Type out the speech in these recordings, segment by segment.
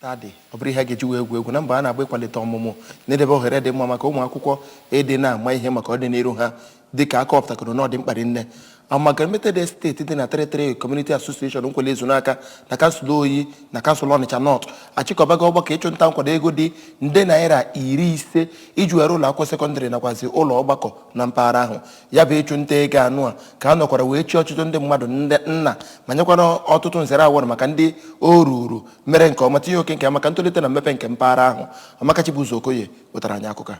tadị ọ bụrụ ihe ga-eji wee egwu na mba a na-agba ịkwalite ọmụmụ na-edebe ohere dị mma maka ụmụ akwụkwọ ịdị na-ama ihe maka ọdịnihu ha dịka aka ọpụtakọrọ n'ọdị mkparị nne. Amalgamated steeti dị na Territory Community Association Nkwelle Ezunaka na kansụl Oyi na kansụl Ọnịcha North achịkọbago ọgbakọ ịchụ nta nkwado ego dị nde naira 50 iji were ụlọ akwụkwọ sekọndịrị nakwazi ụlọ ọgbakọ na mpaghara ahụ. Ya bụ ịchụ nta ego anụ a ka a nọkwara wee chi ọchịchị ndị mmadụ nna ma nyekwana ọtụtụ nzere awọrọ maka ndị o ruru mere nke ọma tinye oke nke maka ntolite na mmepe nke mpaghara ahụ. Amakachi bụ ụzọ Okoye wetara anyị akụkọ.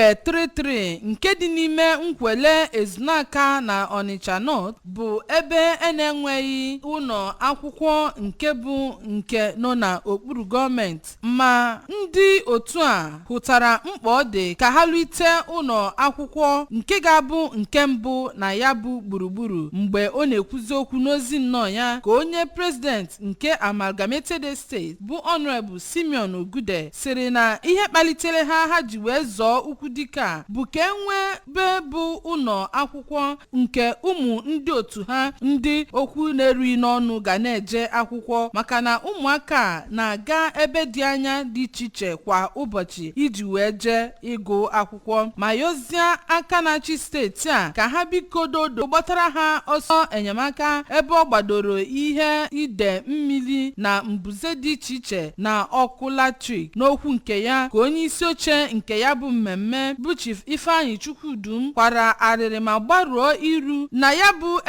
33 nke dị n'ime Nkwelle Ezunaka na Ọnịcha North bụ ebe na-enweghị ụlọ akwụkwọ nke bụ nke nọ n'okpuru gọọmenti, ma ndị otu a hụtara mkpa ọ dị ka ha lụite ụlọ akwụkwọ nke ga-abụ nke mbụ na ya bụ gburugburu. Mgbe ọ na-ekwuzi okwu n'ozi nnọọ ya ka onye president nke Amalgamated State bụ Honorable Simeon Ogude sịrị na ihe kpalitere ha ji wee zọọ ukwu dịka bụ ka enwebe bụ ụlọ akwụkwọ nke ụmụ ndị otu ha ndị okwu na-erughị n'ọnụ ga na-eje akwụkwọ, maka na ụmụaka na-aga ebe dị anya dị iche iche kwa ụbọchị iji wee jee ịgụ akwụkwọ. Ma yozie aka na-achị steeti a ka ha bikododo gbatara ha ọsọ enyemaka ebe ọ gbadoro ihe ide mmiri na mbuze dị iche iche na ọkụ latrik. N'okwu nke ya ka onye isi oche nke ya bụ mmemme bụ Chief Ifeanyi Chukwudum kwara arịrị ma gbaruo iru na ya bụ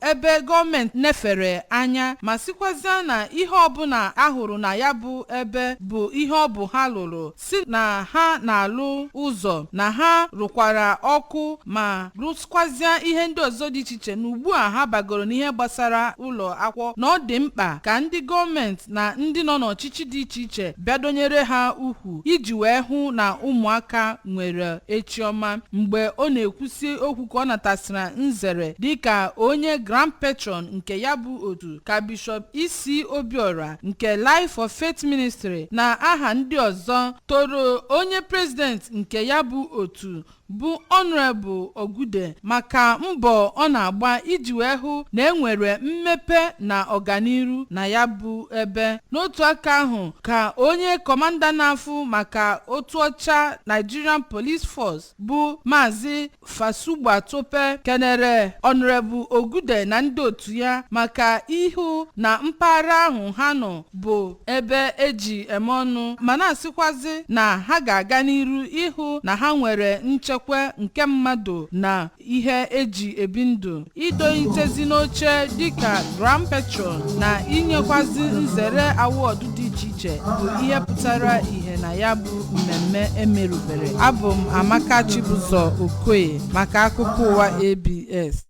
ebe gọọmenti nefere anya, ma sikwazia na ihe ọbụla ahụrụ na ya bụ ebe bụ ihe ọ bụ ha lụrụ, si na ha na-alụ ụzọ, na ha rụkwara ọkụ ma rụskwazia ihe ndị ọzọ dị iche iche, na ugbu a ha bagoro n'ihe gbasara ụlọ akwụkwọ, na ọ dị mkpa ka ndị gọọmenti na ndị nọ n'ọchịchị dị iche iche bịadonyere ha ukwu iji wee hụ na ụmụaka nwere echi ọma. Mgbe ọ na-ekwusi okwu ka ọ natasịra nzere dịka onye Grand Patron nke ya bụ otu, ka Bishọp Isi Obiora nke Life for Faith Ministry na aha ndị ọzọ toro onye president nke ya bụ otu bụ Honorable Ogude maka mbọ ọ na-agba iji wee hụ na enwere mmepe na ọganiru na ya bụ ebe. N'otu aka ahụ ka onye kọmanda na-afụ maka otu ọcha Nigerian Police Force bụ Maazị Fasugba Tope kenere Honorable Ogude na ndị otu ya maka ihu na mpaghara ahụ ha nọ bụ ebe eji eme ọnụ, ma na-asịkwazi na ha ga-aga n'iru ịhụ na ha nwere nchekwa nke mmadụ na ihe eji ebi ndụ, idolitezi n'oche dịka Grand Patron na inyekwazi nzere awọdụ dị iche iche bụ ihe pụtara ihe na ya bụ mmemme emerubere. Abụ m Amakachi Okoye maka akụkọ ụwa ABS.